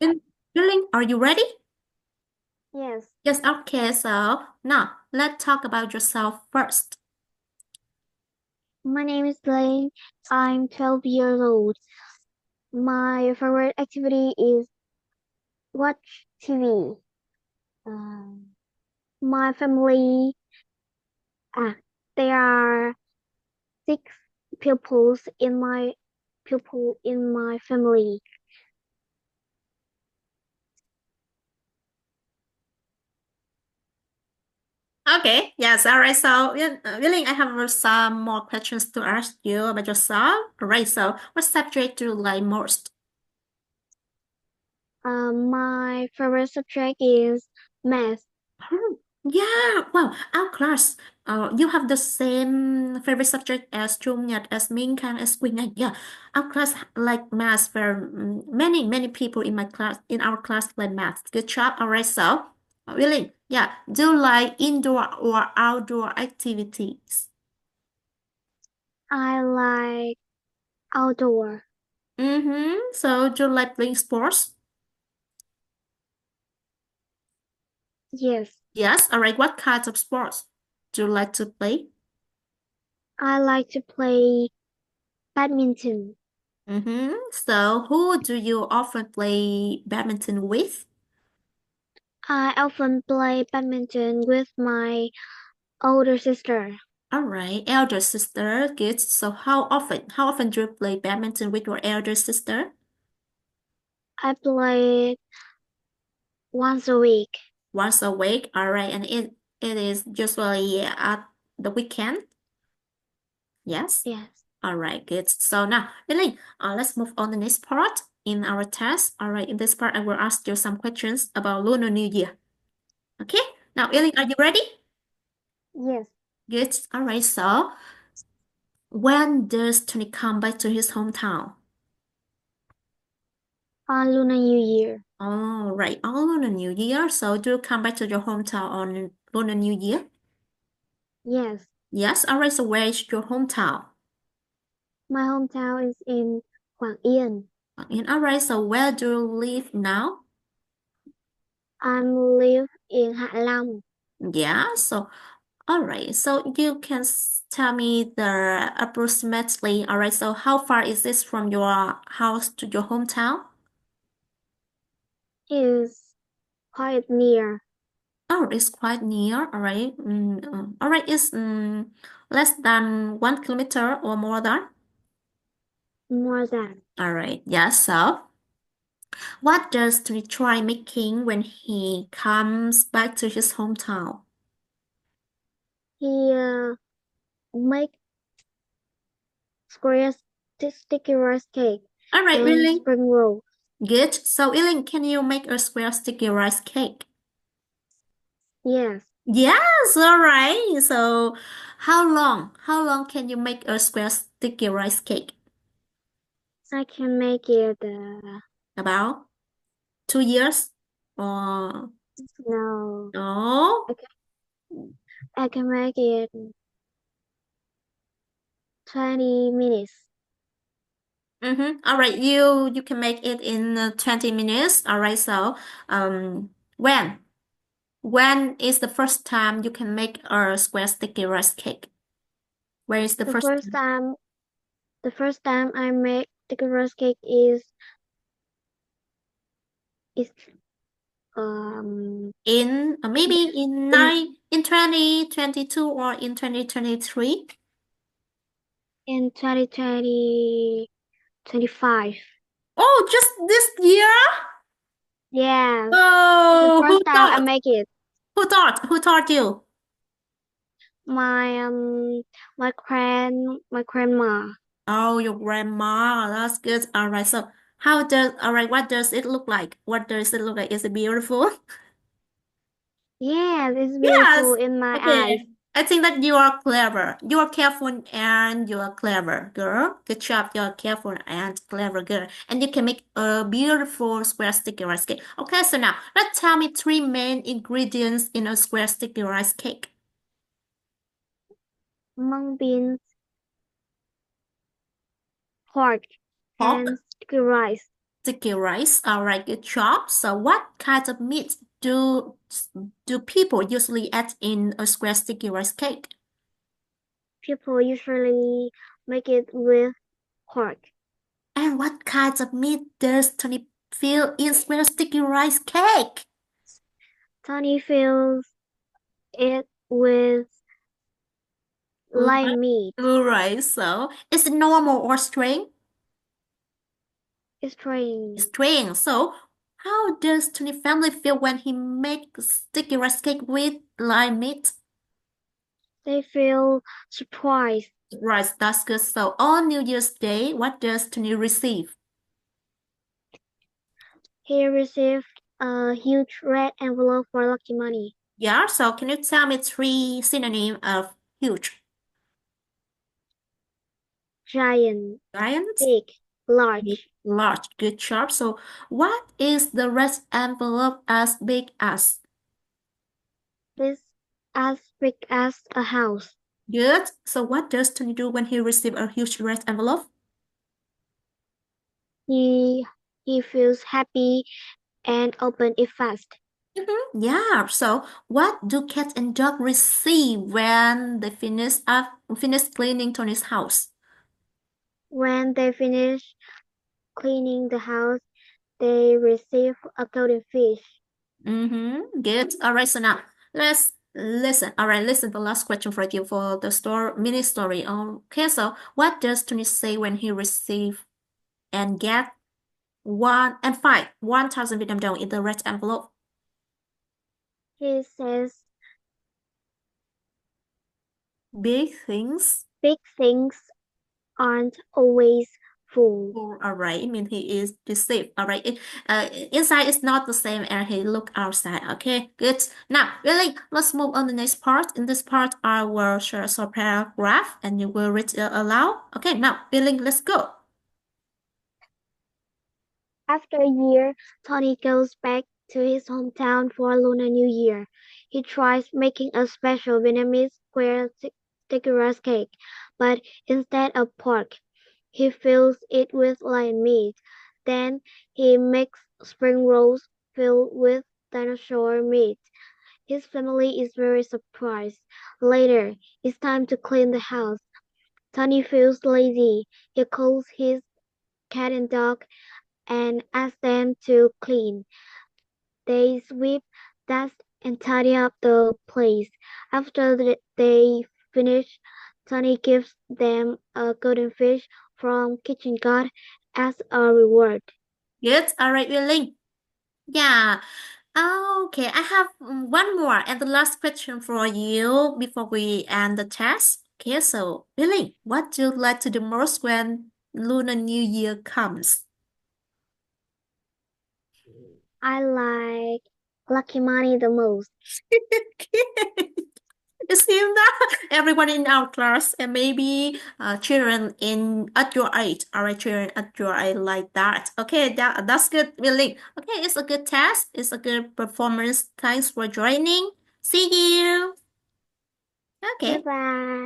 Uyên, are you ready? Yes, Yes, okay, so now let's talk about yourself first. my name is Lane. I'm 12 years old. My favorite activity is watch TV. Um, my family, ah, there are 6 people in my family. Okay, yes, all right. So, Uyên, I have some more questions to ask you about yourself. All right, so what subject do you like most? My favorite subject is math. Oh, yeah, wow, our class. You have the same favorite subject as Trung Nhật, as Minh Khang, as Quỳnh Anh. Yeah, our class like math. For many people in my class, in our class like math. Good job. All right, so Uyên, yeah, do you like indoor or outdoor activities? I like outdoor. Mm-hmm. So do you like playing sports? Yes, Yes. All right. What kinds of sports do you like to play? I like to play badminton. Mm-hmm. So who do you often play badminton with? I often play badminton with my older sister. All right, elder sister. Good. So how often do you play badminton with your elder sister? I play once a week. Once a week. All right, and it is usually at the weekend. Yes. Yes. All right, good. So now, Elaine, let's move on to the next part in our test. All right, in this part, I will ask you some questions about Lunar New Year. Okay. Now, Elaine, are Okay. you ready? Yes. Good. All right. So, when does Tony come back to his hometown? On Lunar New Year. All right, on Lunar New Year. So, do you come back to your hometown on Lunar New Year? Yes. Yes. All right. So, where is your hometown? My hometown is in Quảng Yên. And all right. So, where do you live now? I live in Hạ Long. Yeah. So, all right. So, you can tell me the approximately. All right. So, how far is this from your house to your hometown? Is quite near. Oh, it's quite near. All right. All right. It's less than 1 kilometer or more than. More than. All right. Yeah. So, what does he try making when he comes back to his hometown? He make square sticky rice cake All right, and really spring roll. good. So, Eileen, can you make a square sticky rice cake? Yes. Yes. All right. So, how long? How long can you make a square sticky rice cake? I can make it. About 2 years? Or No. no? I I can make it 20 minutes. Mm-hmm. All right. You can make it in 20 minutes. All right. So, um, when? When is the first time you can make a square sticky rice cake? Where is the The first first time? time the first time I make sticky rice cake is um In in maybe in in 2022 or in 2023? in 2025. Oh, just this year? Yes, the Oh, first time I make it. Who taught you? My my grandma Oh, your grandma. That's good. All right. So, all right, what does it look like? What does it look like? Is it beautiful? yes, it's beautiful Yes. in my eyes. Okay. I think that you are clever. You are careful and you are clever, girl. Good job. You are careful and clever, girl. And you can make a beautiful square sticky rice cake. Okay, so now let's tell me three main ingredients in a square sticky rice cake. Mung beans, pork, Pork, and sticky rice. sticky rice. All right, good job. So what kind of meat do people usually add in a square sticky rice cake? People usually make it with pork. And what kinds of meat does Tony fill in square sticky rice cake? Tony fills it with Right. lime meat. Right. So is it normal or string? String. String. So how does Tony family feel when he makes sticky rice cake with lime meat? They feel surprised. Right, that's good. So on New Year's Day, what does Tony receive? He received a huge red envelope for lucky money. Yeah, so can you tell me three synonyms of huge? Giant, Giant, big, big, large. large. Good job. So what is the red envelope as big as? This as big as a house. Good. So what does Tony do when he receives a huge red envelope? He he feels happy and open it fast. Yeah. So what do cat and dog receive when they finish cleaning Tony's house? When they finish cleaning the house, they receive a golden fish. Good. All right. So now let's listen. All right. Listen. The last question for you for the mini story. Okay. So what does Tony say when he receive and get one and five 1,000 Vietnam dong in the red envelope? He says Big things. big things aren't always full. Oh, all right. It means he is deceived. All right. Inside is not the same as he look outside. Okay. Good. Now, really, let's move on the next part. In this part, I will share a paragraph and you will read it aloud. Okay. Now, Billy, let's go. After a year, Tony goes back to his hometown for Lunar New Year. He tries making a special Vietnamese square sticky rice cake, but instead of pork, he fills it with lion meat. Then he makes spring rolls filled with dinosaur meat. His family is very surprised. Later, it's time to clean the house. Tony feels lazy. He calls his cat and dog and asks them to clean. They sweep, dust, and tidy up the place. After they finish, Tony gives them a golden fish from Kitchen God as a reward. Good. All right, Billy. Yeah. Okay. I have one more and the last question for you before we end the test. Okay. So, Billy, what do you like to do most when Lunar New Year comes? I like Lucky Money the most. It seems that everyone in our class and maybe children in at your age, our children at your age like that. Okay, that's good, really. Okay, it's a good test. It's a good performance. Thanks for joining. See you. Bye Okay. bye.